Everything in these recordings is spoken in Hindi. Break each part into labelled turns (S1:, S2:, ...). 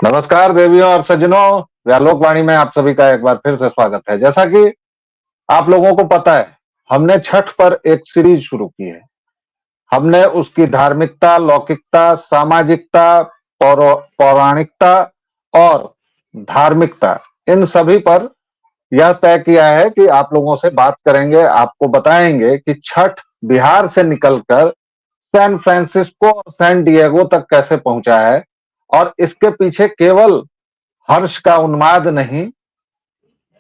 S1: नमस्कार देवियों और सज्जनों, व्यालोकवाणी में आप सभी का एक बार फिर से स्वागत है। जैसा कि आप लोगों को पता है, हमने छठ पर एक सीरीज शुरू की है। हमने उसकी धार्मिकता, लौकिकता, सामाजिकता, पौराणिकता और धार्मिकता, इन सभी पर यह तय किया है कि आप लोगों से बात करेंगे, आपको बताएंगे कि छठ बिहार से निकलकर सैन फ्रांसिस्को और सैन डिएगो तक कैसे पहुंचा है और इसके पीछे केवल हर्ष का उन्माद नहीं,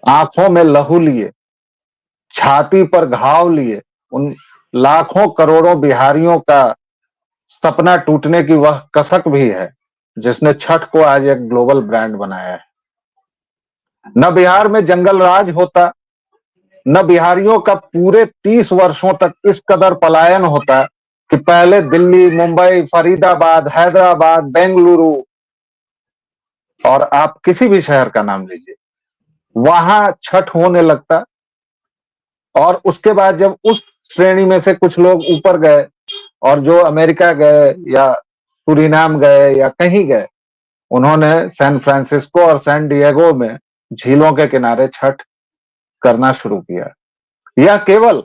S1: आंखों में लहू लिए, छाती पर घाव लिए उन लाखों करोड़ों बिहारियों का सपना टूटने की वह कसक भी है जिसने छठ को आज एक ग्लोबल ब्रांड बनाया है। न बिहार में जंगल राज होता, न बिहारियों का पूरे 30 वर्षों तक इस कदर पलायन होता कि पहले दिल्ली, मुंबई, फरीदाबाद, हैदराबाद, बेंगलुरु और आप किसी भी शहर का नाम लीजिए, वहां छठ होने लगता। और उसके बाद जब उस श्रेणी में से कुछ लोग ऊपर गए और जो अमेरिका गए या सुरीनाम गए या कहीं गए, उन्होंने सैन फ्रांसिस्को और सैन डिएगो में झीलों के किनारे छठ करना शुरू किया। यह केवल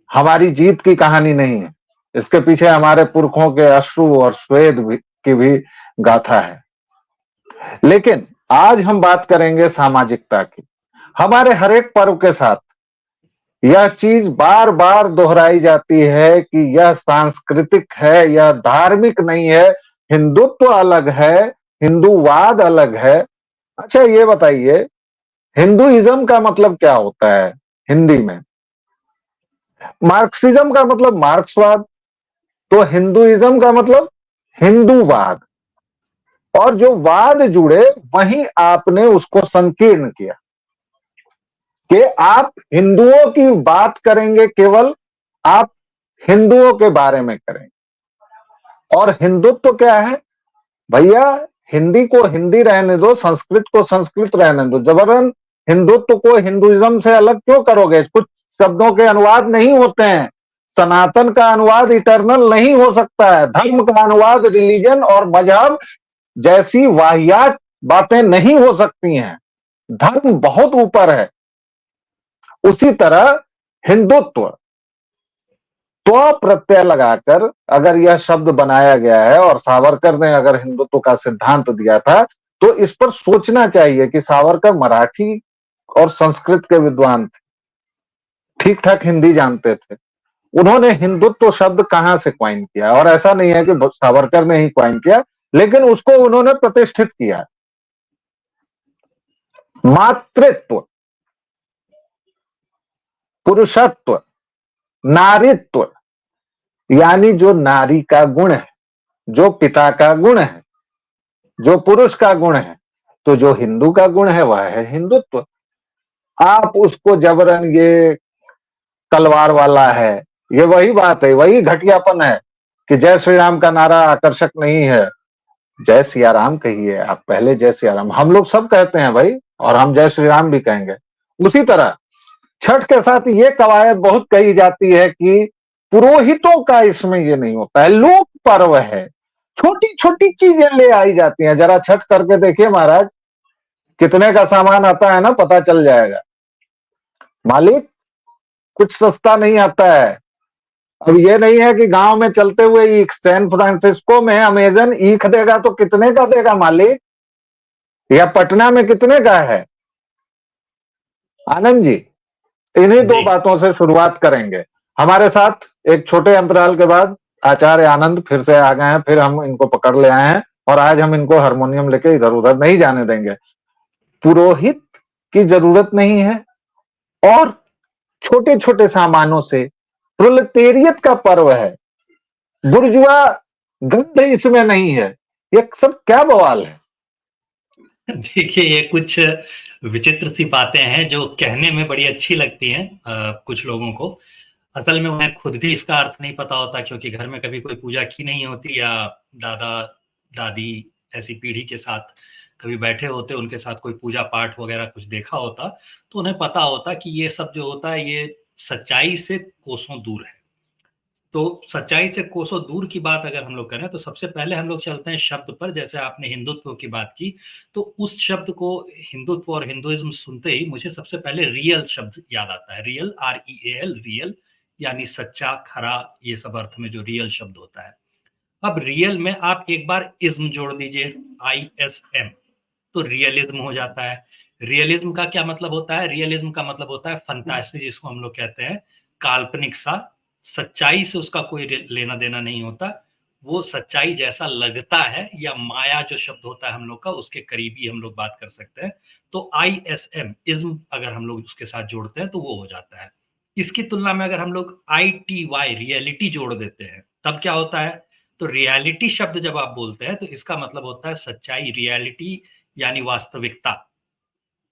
S1: हमारी जीत की कहानी नहीं है, इसके पीछे हमारे पुरखों के अश्रु और स्वेद की भी गाथा है। लेकिन आज हम बात करेंगे सामाजिकता की। हमारे हर एक पर्व के साथ यह चीज बार बार दोहराई जाती है कि यह सांस्कृतिक है, यह धार्मिक नहीं है, हिंदुत्व अलग है, हिंदूवाद अलग है। अच्छा ये बताइए, हिंदुइज्म का मतलब क्या होता है हिंदी में? मार्क्सिज्म का मतलब मार्क्सवाद, तो हिंदुइज्म का मतलब हिंदूवाद। और जो वाद जुड़े वहीं आपने उसको संकीर्ण किया कि आप हिंदुओं की बात करेंगे, केवल आप हिंदुओं के बारे में करेंगे। और हिंदुत्व क्या है भैया? हिंदी को हिंदी रहने दो, संस्कृत को संस्कृत रहने दो। जबरन हिंदुत्व को हिंदुइज्म से अलग क्यों करोगे? कुछ शब्दों के अनुवाद नहीं होते हैं। सनातन का अनुवाद इटर्नल नहीं हो सकता है। धर्म का अनुवाद रिलीजन और मजहब जैसी वाहियात बातें नहीं हो सकती हैं। धर्म बहुत ऊपर है। उसी तरह हिंदुत्व तो प्रत्यय लगाकर अगर यह शब्द बनाया गया है और सावरकर ने अगर हिंदुत्व का सिद्धांत दिया था, तो इस पर सोचना चाहिए कि सावरकर मराठी और संस्कृत के विद्वान थे, ठीक ठाक हिंदी जानते थे। उन्होंने हिंदुत्व शब्द कहां से क्वाइन किया? और ऐसा नहीं है कि सावरकर ने ही क्वाइन किया, लेकिन उसको उन्होंने प्रतिष्ठित किया। मातृत्व, पुरुषत्व, नारीत्व, यानी जो नारी का गुण है, जो पिता का गुण है, जो पुरुष का गुण है, तो जो हिंदू का गुण है वह है हिंदुत्व। आप उसको जबरन ये तलवार वाला है, ये वही बात है, वही घटियापन है कि जय श्री राम का नारा आकर्षक नहीं है। जय सिया राम कहिए आप, पहले जय सिया राम। हम लोग सब कहते हैं भाई, और हम जय श्री राम भी कहेंगे। उसी तरह छठ के साथ ये कवायद बहुत कही जाती है कि पुरोहितों का इसमें ये नहीं होता है, लोक पर्व है, छोटी छोटी चीजें ले आई जाती हैं। जरा छठ करके देखिए महाराज, कितने का सामान आता है ना, पता चल जाएगा। मालिक, कुछ सस्ता नहीं आता है। अब ये नहीं है कि गांव में चलते हुए ईख, सैन फ्रांसिस्को में अमेजन ईख देगा तो कितने का देगा मालिक? या पटना में कितने का है? आनंद जी, इन्हीं दो
S2: जी।
S1: बातों से शुरुआत करेंगे। हमारे साथ एक छोटे अंतराल के बाद आचार्य आनंद फिर से आ गए हैं, फिर हम इनको पकड़ ले आए हैं और आज हम इनको हारमोनियम लेके इधर उधर नहीं जाने देंगे। पुरोहित की जरूरत नहीं है और छोटे छोटे सामानों से प्रोलेटेरियत का पर्व है, बुर्जुआ गंध इसमें नहीं है। ये सब क्या बवाल है?
S2: देखिए, ये कुछ विचित्र सी बातें हैं जो कहने में बड़ी अच्छी लगती हैं कुछ लोगों को। असल में उन्हें खुद भी इसका अर्थ नहीं पता होता, क्योंकि घर में कभी कोई पूजा की नहीं होती या दादा दादी ऐसी पीढ़ी के साथ कभी बैठे होते, उनके साथ कोई पूजा पाठ वगैरह कुछ देखा होता, तो उन्हें पता होता कि ये सब जो होता है ये सच्चाई से कोसों दूर है। तो सच्चाई से कोसों दूर की बात अगर हम लोग करें तो सबसे पहले हम लोग चलते हैं शब्द पर। जैसे आपने हिंदुत्व की बात की, तो उस शब्द को, हिंदुत्व और हिंदुइज्म सुनते ही मुझे सबसे पहले रियल शब्द याद आता है। रियल, REAL, रियल यानी सच्चा, खरा, ये सब अर्थ में जो रियल शब्द होता है। अब रियल में आप एक बार इज्म जोड़ दीजिए, ISM, तो रियलिज्म हो जाता है। रियलिज्म का क्या मतलब होता है? रियलिज्म का मतलब होता है फंतासी, जिसको हम लोग कहते हैं काल्पनिक सा। सच्चाई से उसका कोई लेना देना नहीं होता, वो सच्चाई जैसा लगता है, या माया जो शब्द होता है हम लोग का, उसके करीबी हम लोग बात कर सकते हैं। तो ISM, इज्म, अगर हम लोग उसके साथ जोड़ते हैं तो वो हो जाता है। इसकी तुलना में अगर हम लोग ITY, रियलिटी, जोड़ देते हैं, तब क्या होता है? तो रियलिटी शब्द जब आप बोलते हैं तो इसका मतलब होता है सच्चाई, रियलिटी यानी वास्तविकता।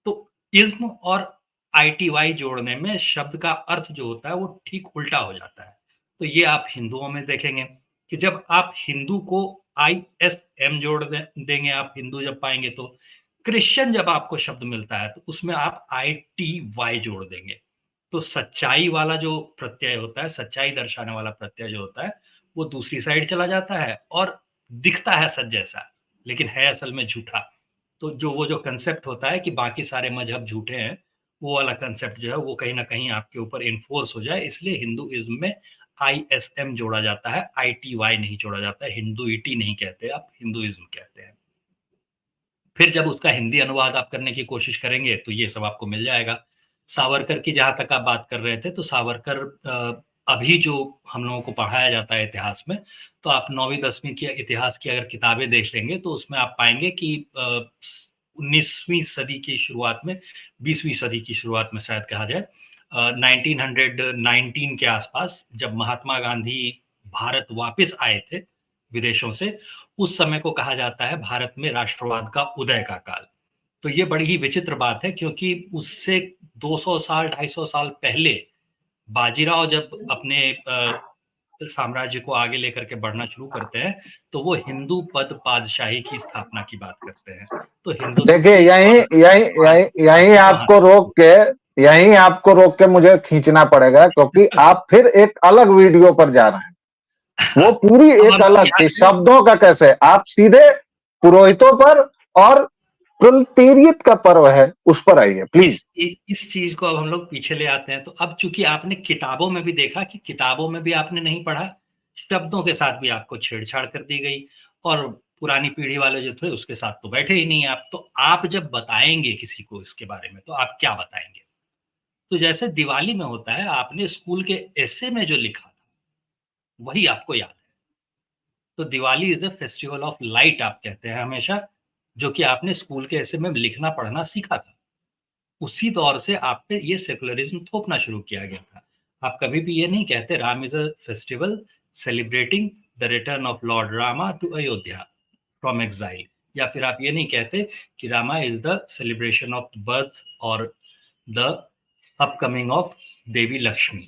S2: तो इज्म और ITY जोड़ने में शब्द का अर्थ जो होता है वो ठीक उल्टा हो जाता है। तो ये आप हिंदुओं में देखेंगे कि जब आप हिंदू को ISM जोड़ देंगे, आप हिंदू जब पाएंगे, तो क्रिश्चियन जब आपको शब्द मिलता है तो उसमें आप ITY जोड़ देंगे। तो सच्चाई वाला जो प्रत्यय होता है, सच्चाई दर्शाने वाला प्रत्यय जो होता है, वो दूसरी साइड चला जाता है और दिखता है सच जैसा, लेकिन है असल में झूठा। तो वो जो कंसेप्ट होता है कि बाकी सारे मजहब झूठे हैं, वो वाला कंसेप्ट जो है वो कहीं न कहीं आपके ऊपर एनफोर्स हो जाए, इसलिए हिंदुइज़्म में ISM जोड़ा जाता है, ITY नहीं जोड़ा जाता है। हिंदुइटी नहीं कहते आप, हिंदुइज़्म कहते हैं। फिर जब उसका हिंदी अनुवाद आप करने की कोशिश करेंगे तो ये सब आपको मिल जाएगा। सावरकर की जहाँ तक आप बात कर रहे थे, तो सावरकर अभी जो हम लोगों को पढ़ाया जाता है इतिहास में, तो आप 9वीं-10वीं की इतिहास की अगर किताबें देख लेंगे तो उसमें आप पाएँगे कि 19वीं सदी की शुरुआत में, 20वीं सदी की शुरुआत में शायद कहा जाए, 1919 के आसपास जब महात्मा गांधी भारत वापस आए थे विदेशों से, उस समय को कहा जाता है भारत में राष्ट्रवाद का उदय का काल। तो ये बड़ी ही विचित्र बात है, क्योंकि उससे 200 साल, 250 साल पहले बाजीराव जब अपने साम्राज्य को आगे लेकर के बढ़ना शुरू करते हैं, तो वो हिंदू पद पादशाही की स्थापना की बात करते हैं। तो हिंदुत्व
S1: देखिए,
S2: की
S1: यहीं
S2: और
S1: यहीं
S2: राष्ट्रवाद
S1: यहीं यहीं
S2: वहाँ
S1: आपको रोक के, यहीं आपको रोक के मुझे खींचना पड़ेगा, क्योंकि आप फिर एक अलग वीडियो पर जा रहे हैं। वो पूरी
S2: अब
S1: एक
S2: हम लोग
S1: अलग
S2: यहाँ
S1: थी,
S2: से
S1: शब्दों का कैसे आप सीधे पुरोहितों पर और पुलतीरियत का पर्व है उस पर आइए प्लीज।
S2: इस चीज को अब हम लोग पीछे ले आते हैं। तो अब चूंकि आपने किताबों में भी देखा कि किताबों में भी आपने नहीं पढ़ा, शब्दों के साथ भी आपको छेड़छाड़ कर दी गई, और पुरानी पीढ़ी वाले जो थे उसके साथ तो बैठे ही नहीं आप। तो आप जब बताएंगे किसी को इसके बारे में, तो आप क्या बताएंगे? तो जैसे दिवाली में होता है, आपने स्कूल के एसे में जो लिखा था वही आपको याद है। तो Diwali is the festival of light आप कहते हैं हमेशा, जो कि आपने स्कूल के एसे में लिखना पढ़ना सीखा था। उसी दौर से आप पे ये सेकुलरिज्म थोपना शुरू किया गया था। आप कभी भी ये नहीं कहते Ram is a festival celebrating the return of Lord Rama to Ayodhya from exile, या फिर आप ये नहीं कहते कि Rama is the celebration of birth और the upcoming of Devi Lakshmi.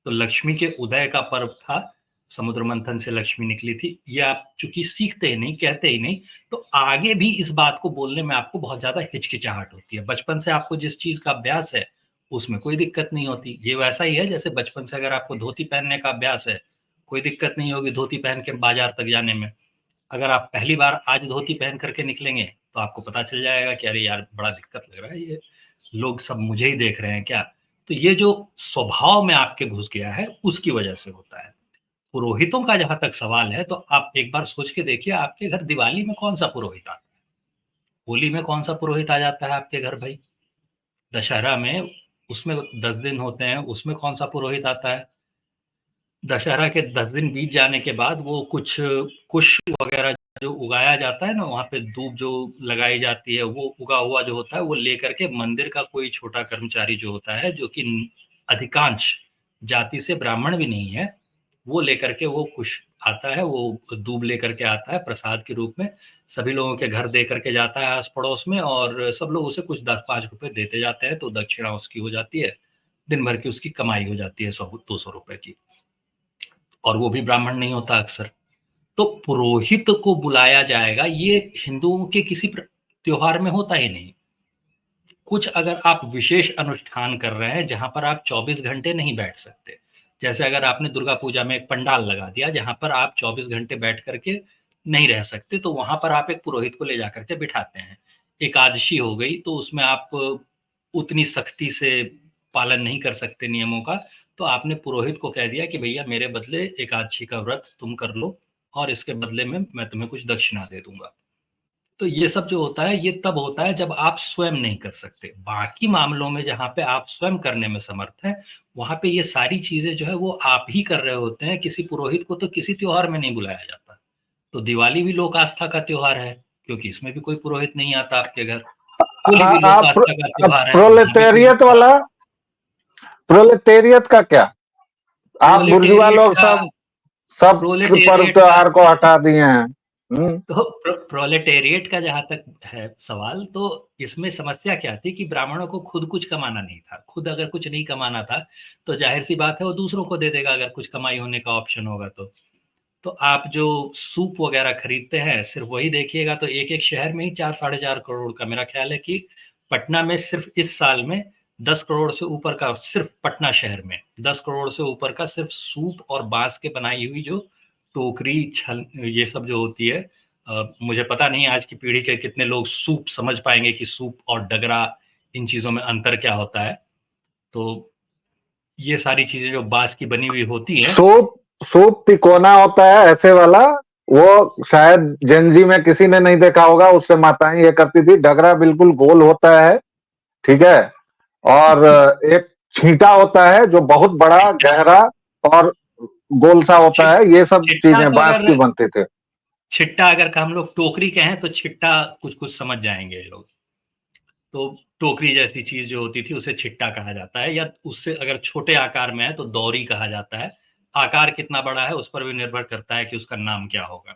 S2: तो लक्ष्मी के उदय का पर्व था, समुद्र मंथन से लक्ष्मी निकली थी। ये आप चूंकि सीखते ही नहीं, कहते ही नहीं, तो आगे भी इस बात को बोलने में आपको बहुत ज्यादा हिचकिचाहट होती है। बचपन से आपको जिस चीज का अभ्यास है उसमें कोई दिक्कत नहीं होती। ये वैसा ही है जैसे बचपन से अगर आपको धोती पहनने का अभ्यास है, कोई दिक्कत नहीं होगी धोती पहन के बाजार तक जाने में। अगर आप पहली बार आज धोती पहन करके निकलेंगे तो आपको पता चल जाएगा कि अरे यार बड़ा दिक्कत लग रहा है, ये लोग सब मुझे ही देख रहे हैं क्या। तो ये जो स्वभाव में आपके घुस गया है उसकी वजह से होता है। पुरोहितों का जहां तक सवाल है, तो आप एक बार सोच के देखिए, आपके घर दिवाली में कौन सा पुरोहित आता है? होली में कौन सा पुरोहित आ जाता है आपके घर भाई? दशहरा में, उसमें 10 दिन होते हैं, उसमें कौन सा पुरोहित आता है? दशहरा के 10 दिन बीत जाने के बाद वो कुछ कुश वगैरह जो उगाया जाता है ना, वहाँ पे धूप जो लगाई जाती है, वो उगा हुआ जो होता है वो लेकर के मंदिर का कोई छोटा कर्मचारी जो होता है, जो कि अधिकांश जाति से ब्राह्मण भी नहीं है, वो लेकर के वो कुश आता है, वो दूब लेकर के आता है प्रसाद के रूप में, सभी लोगों के घर दे करके जाता है आस पड़ोस में, और सब लोग उसे कुछ 10-5 रुपए देते जाते हैं, तो दक्षिणा उसकी हो जाती है, दिन भर की उसकी कमाई हो जाती है 100-200 रुपए की। और वो भी ब्राह्मण नहीं होता अक्सर। तो पुरोहित को बुलाया जाएगा, ये हिंदुओं के किसी त्योहार में होता ही नहीं। कुछ अगर आप विशेष अनुष्ठान कर रहे हैं जहां पर आप 24 घंटे नहीं बैठ सकते, जैसे अगर आपने दुर्गा पूजा में एक पंडाल लगा दिया जहाँ पर आप 24 घंटे बैठ करके नहीं रह सकते, तो वहाँ पर आप एक पुरोहित को ले जा करके बिठाते हैं। एकादशी हो गई तो उसमें आप उतनी सख्ती से पालन नहीं कर सकते नियमों का, तो आपने पुरोहित को कह दिया कि भैया मेरे बदले एकादशी का व्रत तुम कर लो और इसके बदले में मैं तुम्हें कुछ दक्षिणा दे दूँगा। तो ये सब जो होता है, ये तब होता है जब आप स्वयं नहीं कर सकते। बाकी मामलों में जहाँ पे आप स्वयं करने में समर्थ हैं, वहाँ पे ये सारी चीज़ें जो है वो आप ही कर रहे होते हैं, किसी पुरोहित को तो किसी त्योहार में नहीं बुलाया जाता। तो दिवाली भी लोक आस्था का त्योहार है, क्योंकि इसमें भी कोई पुरोहित नहीं आता आपके घर। होली भी लोक
S1: आप
S2: आस्था का त्योहार है, यहाँ भी कोई
S1: प्रोलेटेरियत वाला, प्रोलेटेरियत का क्या? आप बुर्जुआ
S2: प्रोलेटेरिएट
S1: लोग
S2: का
S1: सब सब पर्व
S2: प्रोलेटेरिएट का
S1: त्योहार को हटा दिए हैं।
S2: तो प्रोलेटेरिएट का जहाँ तक है सवाल, तो इसमें समस्या क्या थी कि ब्राह्मणों को खुद कुछ कमाना नहीं था। खुद अगर कुछ नहीं कमाना था, तो ज़ाहिर-सी बात है वो दूसरों को दे देगा अगर कुछ कमाई होने का ऑप्शन होगा तो। तो आप जो सूप वगैरह खरीदते हैं, सिर्फ़ वही देखिएगा तो एक-एक शहर में ही 4 साढ़े 4 करोड़ का मेरा ख़्याल है कि पटना में सिर्फ़ इस साल में 10 करोड़ से ऊपर का, सिर्फ़ पटना शहर में 10 करोड़ से ऊपर का सिर्फ़ सूप और बाँस के बनाई हुई जो टोकरी, छल ये सब जो होती है, मुझे पता नहीं आज की पीढ़ी के कितने लोग सूप समझ पाएँगे कि सूप और डगरा इन चीज़ों में अंतर क्या होता है। तो ये सारी चीज़ें जो बाँस की बनी हुई होती हैं।
S1: सूप सूप तिकोना होता है ऐसे वाला, वो शायद जेनजी में किसी ने नहीं देखा होगा, उससे माताएं ये करती थी। डगरा बिल्कुल गोल होता है, ठीक है, और एक छींटा होता है जो बहुत बड़ा
S2: छिट्टा
S1: गहरा और गोल सा होता
S2: छिट
S1: है। ये सब
S2: छिट्टा
S1: चीजें
S2: तो
S1: बांस
S2: अगर
S1: की बनती थी।
S2: छिट्टा अगर हम लोग टोकरी कहें तो छिट्टा कुछ-कुछ समझ जाएँगे ये लोग। तो टोकरी जैसी चीज़ जो होती थी उसे छिट्टा कहा जाता है, या उससे अगर छोटे आकार में है तो दौरी कहा जाता है। आकार कितना बड़ा है उस पर भी निर्भर करता है कि उसका नाम क्या होगा।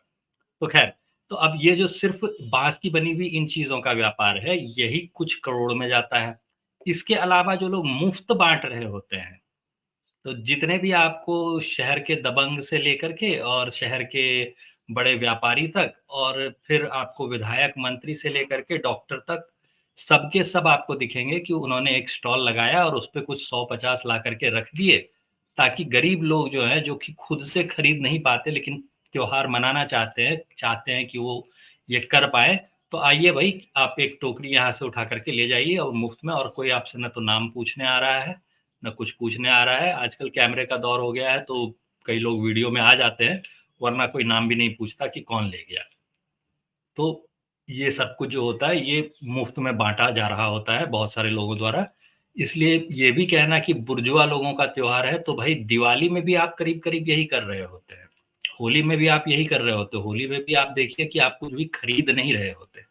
S2: तो ख़ैर, तो अब ये जो सिर्फ़ बाँस की बनी हुई इन चीज़ों का व्यापार है, यही कुछ करोड़ में जाता है। इसके अलावा जो लोग मुफ़्त बाँट रहे होते हैं, तो जितने भी आपको शहर के दबंग से लेकर के और शहर के बड़े व्यापारी तक, और फिर आपको विधायक मंत्री से लेकर के डॉक्टर तक, सबके सब आपको दिखेंगे कि उन्होंने एक स्टॉल लगाया और उस पे कुछ 100-50 ला करके रख दिए, ताकि गरीब लोग जो हैं, जो कि खुद से खरीद नहीं पाते लेकिन त्योहार मनाना चाहते हैं कि वो ये कर पाएँ, तो आइए भई आप एक टोकरी यहाँ से उठा कर के ले जाइए और मुफ्त में, और कोई आपसे ना तो नाम पूछने आ रहा है, ना कुछ पूछने आ रहा है। आजकल कैमरे का दौर हो गया है तो कई लोग वीडियो में आ जाते हैं, वरना कोई नाम भी नहीं पूछता कि कौन ले गया। तो ये सब कुछ जो होता है ये मुफ्त में बाँटा जा रहा होता है बहुत सारे लोगों द्वारा। इसलिए ये भी कहना कि बुर्जुआ लोगों का त्योहार है, तो भाई दिवाली में भी आप करीब-करीब यही कर रहे होते हैं। होली में भी आप यही कर रहे होते हो। होली में भी आप देखिए कि आप कुछ भी खरीद नहीं रहे होते।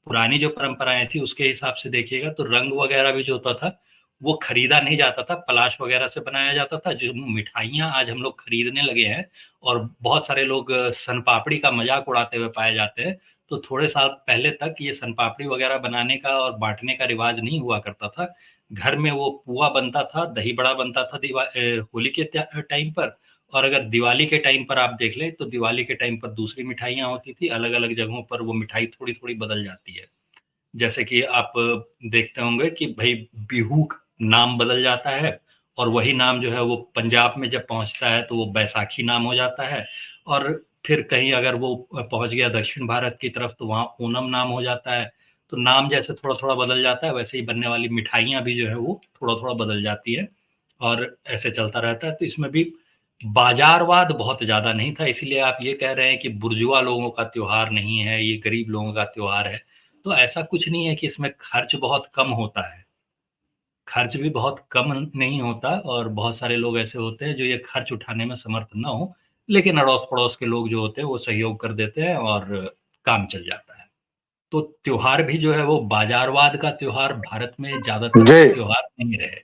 S2: पुरानी जो परंपराएँ थी उसके हिसाब से देखिएगा तो रंग वगैरह भी जो होता था, वो खरीदा नहीं जाता था, पलाश वगैरह से बनाया जाता था। जो मिठाइयाँ आज हम लोग खरीदने लगे हैं और बहुत सारे लोग सोन-पापड़ी का मज़ाक उड़ाते हुए पाए जाते हैं, तो थोड़े साल पहले तक ये सोन-पापड़ी वगैरह बनाने का और बाँटने का रिवाज नहीं हुआ करता था। घर में वो पुआ बनता था, दही बड़ा बनता था होली के टाइम पर, और अगर दिवाली के टाइम पर आप देख लें, तो दिवाली के टाइम पर दूसरी मिठाइयाँ होती थी, अलग-अलग जगहों पर वो मिठाई थोड़ी-थोड़ी बदल जाती है। जैसे कि आप देखते होंगे कि भई बिहू नाम बदल जाता है, और वही नाम जो है वो पंजाब में जब पहुँचता है तो वो बैसाखी नाम हो जाता है, और फिर कहीं अगर वो पहुँच गया दक्षिण भारत की तरफ तो वहाँ ओणम नाम हो जाता है। तो नाम जैसे थोड़ा-थोड़ा बदल जाता है, वैसे ही बनने वाली मिठाइयाँ भी जो है वो थोड़ा-थोड़ा बदल जाती हैं, और ऐसे चलता रहता है। तो इसमें भी बाज़ारवाद बहुत ज़्यादा नहीं था, इसीलिए आप ये कह रहे हैं कि बुर्जुआ लोगों का त्योहार नहीं है, ये गरीब लोगों का त्योहार है। तो ऐसा कुछ नहीं है कि इसमें खर्च बहुत कम होता है। खर्च भी बहुत कम नहीं होता, और बहुत सारे लोग ऐसे होते हैं जो ये खर्च उठाने में समर्थ ना हो, लेकिन अड़ोस-पड़ोस के लोग जो होते हैं वो सहयोग कर देते हैं और काम चल जाता है। तो त्योहार भी जो है वो बाज़ारवाद का त्योहार भारत में ज़्यादातर
S1: जी,
S2: त्योहार नहीं रहे।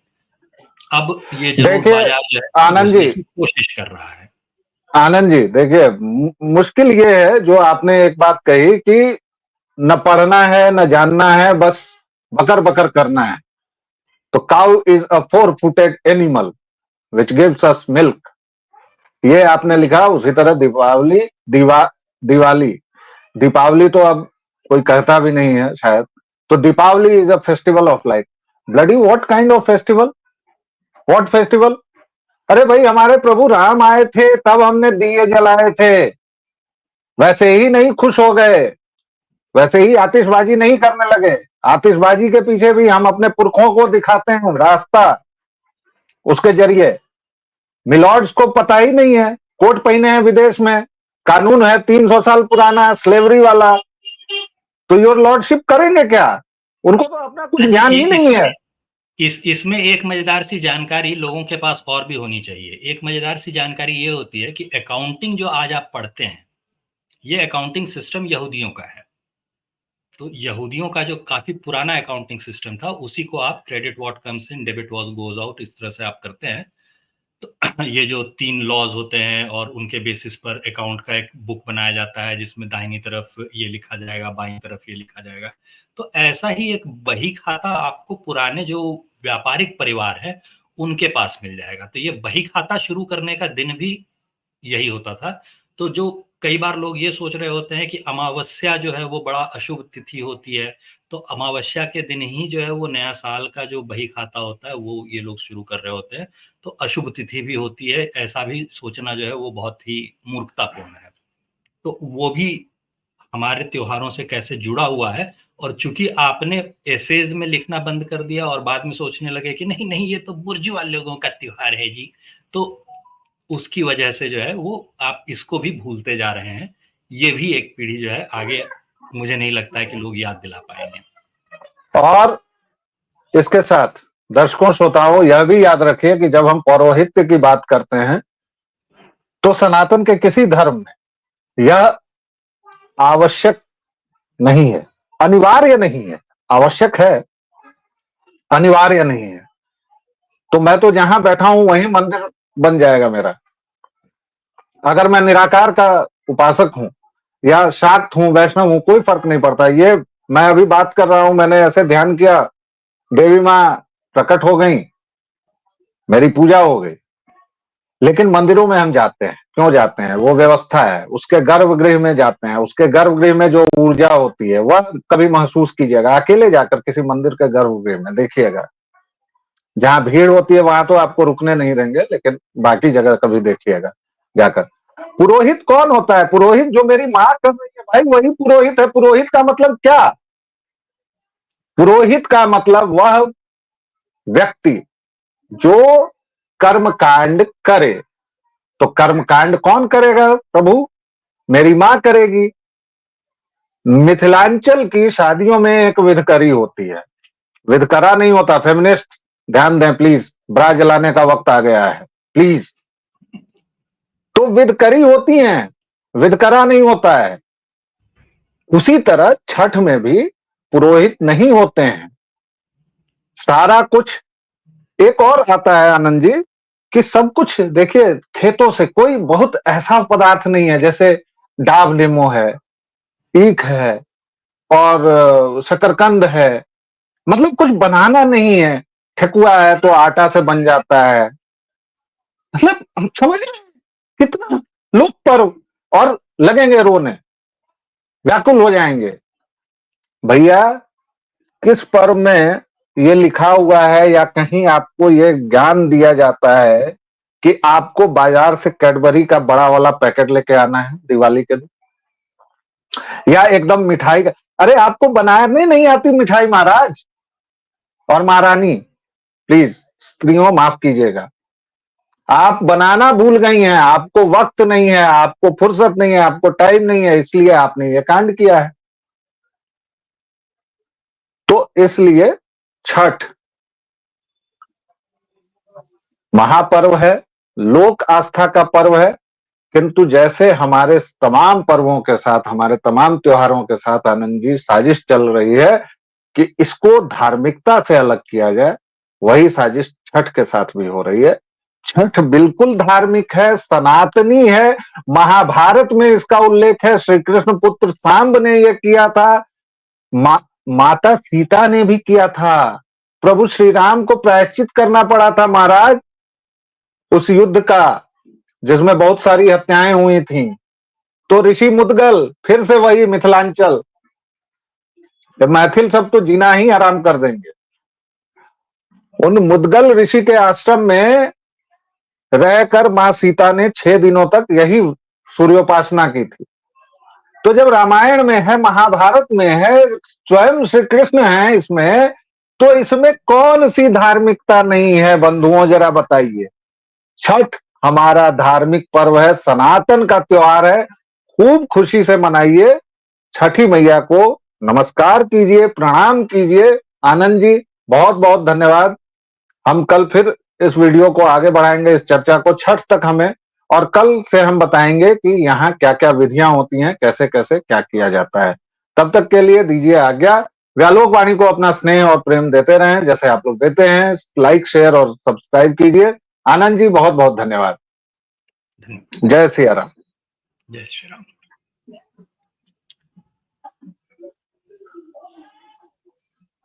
S2: अब ये ज़रूर
S1: देखिए
S2: बाज़ार जो है वो
S1: आनंद
S2: घुसने
S1: जी,
S2: की कोशिश कर रहा है।
S1: आनंद जी देखिए, मुश्किल ये है जो आपने एक बात कही कि न पढ़ना है न जानना है, बस बकर बकर करना है। तो cow is a four footed animal which gives us milk, ये आपने लिखा। उसी तरह दीपावली, दिवाली, दीपावली तो अब कोई कहता भी नहीं है शायद। तो Deepavali is a festival of light. Bloody what kind of festival? What festival? अरे भाई, हमारे प्रभु राम आए थे तब हमने दिए जलाए थे, वैसे ही नहीं खुश हो गए, वैसे ही आतिशबाजी नहीं करने लगे। आतिशबाजी के पीछे भी हम अपने पुरखों को दिखाते हैं रास्ता, उसके जरिए। मिलॉर्ड्स को पता ही नहीं है, कोट पहने हैं विदेश में, कानून है 300 साल पुराना स्लेवरी वाला, तो योर लॉर्डशिप करेंगे क्या? उनको तो अपना कुछ
S2: अच्छा,
S1: ज्ञान ही नहीं है।
S2: इसमें एक मजेदार सी जानकारी लोगों के पास और भी होनी चाहिए। एक मजेदार सी जानकारी ये होती है कि अकाउंटिंग जो आज आप पढ़ते हैं, ये अकाउंटिंग सिस्टम यहूदियों का है। तो यहूदियों का जो काफी पुराना अकाउंटिंग सिस्टम था, उसी को आप credit what comes in, debit what goes out, इस तरह से आप करते हैं। तो ये जो 3 लॉज होते हैं और उनके बेसिस पर अकाउंट का एक बुक बनाया जाता है, जिसमें दाहिनी तरफ ये लिखा जाएगा, बाईं तरफ ये लिखा जाएगा। तो ऐसा ही एक बही खाता आपको पुराने जो व्यापारिक परिवार है, उनके पास मिल जाएगा। तो ये बही खाता शुरू करने का दिन भी यही होता था। तो जो कई बार लोग ये सोच रहे होते हैं कि अमावस्या जो है वो बड़ा अशुभ तिथि होती है, तो अमावस्या के दिन ही जो है वो नया साल का जो बही खाता होता है वो ये लोग शुरू कर रहे होते हैं। तो अशुभ तिथि भी होती है, ऐसा भी सोचना जो है वो बहुत ही मूर्खतापूर्ण है। तो वो भी हमारे त्योहारों से कैसे जुड़ा हुआ है, और चूंकि आपने एसेज में लिखना बंद कर दिया और बाद में सोचने लगे कि नहीं नहीं ये तो बुर्जुआ लोगों का त्योहार है जी, तो उसकी वजह से जो है वो आप इसको भी भूलते जा रहे हैं। ये भी एक पीढ़ी जो है आगे, मुझे नहीं लगता है कि लोग याद दिला पाएंगे।
S1: और इसके साथ दर्शकों श्रोताओं यह भी याद रखिए कि जब हम पौरोहित्य की बात करते हैं तो सनातन के किसी धर्म में यह आवश्यक नहीं है, अनिवार्य नहीं है। आवश्यक है, अनिवार्य नहीं है। तो मैं तो जहां बैठा हूं वहीं मंदिर बन जाएगा मेरा। अगर मैं निराकार का उपासक हूं या शाक्त हूं, वैष्णव हूं, कोई फर्क नहीं पड़ता। ये मैं अभी बात कर रहा हूं, मैंने ऐसे ध्यान किया, देवी माँ प्रकट हो गई, मेरी पूजा हो गई। लेकिन मंदिरों में हम जाते हैं, क्यों जाते हैं? वो व्यवस्था है, उसके गर्भगृह में जाते हैं। उसके गर्भगृह में जो ऊर्जा होती है वह कभी महसूस कीजिएगा, अकेले जाकर किसी मंदिर के गर्भगृह में देखिएगा। जहां भीड़ होती है वहां तो आपको रुकने नहीं देंगे, लेकिन बाकी जगह कभी देखिएगा जाकर। पुरोहित कौन होता है? पुरोहित जो मेरी माँ कर रही है भाई, वही पुरोहित है। पुरोहित का मतलब क्या? पुरोहित का मतलब वह व्यक्ति जो कर्मकांड करे। तो कर्मकांड कौन करेगा? प्रभु, मेरी मां करेगी। मिथिलांचल की शादियों में एक विधकरी होती है, विधकरा नहीं होता। फेमिनिस्ट ध्यान दें प्लीज, ब्रा जलाने का वक्त आ गया है प्लीज। तो विधकरी होती हैं, विधकरा नहीं होता है। उसी तरह छठ में भी पुरोहित नहीं होते हैं। सारा कुछ एक और आता है आनंद जी, कि सब कुछ देखिए खेतों से, कोई बहुत ऐसा पदार्थ नहीं है जैसे डाब नींबू है, ईख है और शकरकंद है, मतलब कुछ बनाना नहीं है। ठेकुआ है तो आटा से बन जाता है। मतलब हम समझ रहे हैं कितना लोग पर्व, और लगेंगे रोने, व्याकुल हो जाएंगे। भैया, किस पर्व में ये लिखा हुआ है या कहीं आपको ये ज्ञान दिया जाता है कि आपको बाजार से कैडबरी का बड़ा वाला पैकेट लेके आना है दिवाली के दिन, या एकदम मिठाई का? अरे आपको बनाने नहीं आती मिठाई महाराज और महारानी, प्लीज स्त्रियों माफ कीजिएगा, आप बनाना भूल गई हैं। आपको वक्त नहीं है, आपको फुर्सत नहीं है, आपको टाइम नहीं है, इसलिए आपने ये कांड किया है। तो इसलिए छठ महापर्व है, लोक आस्था का पर्व है। किंतु जैसे हमारे तमाम पर्वों के साथ, हमारे तमाम त्योहारों के साथ आनंद जी साजिश चल रही है कि इसको धार्मिकता से अलग किया जाए, वही साजिश छठ के साथ भी हो रही है। छठ बिल्कुल धार्मिक है, सनातनी है। महाभारत में इसका उल्लेख है, श्री कृष्ण पुत्र सांब ने यह किया था, माता सीता ने भी किया था। प्रभु श्री राम को प्रायश्चित करना पड़ा था महाराज उस युद्ध का, जिसमें बहुत सारी हत्याएं हुई थी। तो ऋषि मुदगल, फिर से वही मिथिलांचल, मैथिल सब तो जीना ही आराम कर देंगे। उन मुदगल ऋषि के आश्रम में रहकर मां सीता ने 6 दिनों तक यही सूर्योपासना की थी। तो जब रामायण में है, महाभारत में है, स्वयं श्री कृष्ण है इसमें, तो इसमें कौन सी धार्मिकता नहीं है बंधुओं, जरा बताइए। छठ हमारा धार्मिक पर्व है, सनातन का त्योहार है, खूब खुशी से मनाइए। छठी मैया को नमस्कार कीजिए, प्रणाम कीजिए। आनंद जी, बहुत बहुत धन्यवाद। हम कल फिर इस वीडियो को आगे बढ़ाएंगे, इस चर्चा को छठ तक हमें, और कल से हम बताएंगे कि यहाँ क्या क्या विधियां होती हैं, कैसे कैसे क्या किया जाता है। तब तक के लिए दीजिए आज्ञा। व्यालोक वाणी को अपना स्नेह और प्रेम देते रहें जैसे आप लोग देते हैं। लाइक, शेयर और सब्सक्राइब कीजिए। आनंद जी, बहुत बहुत धन्यवाद।
S2: धन्यवाद।
S1: जय सिया राम।
S2: जय श्री राम।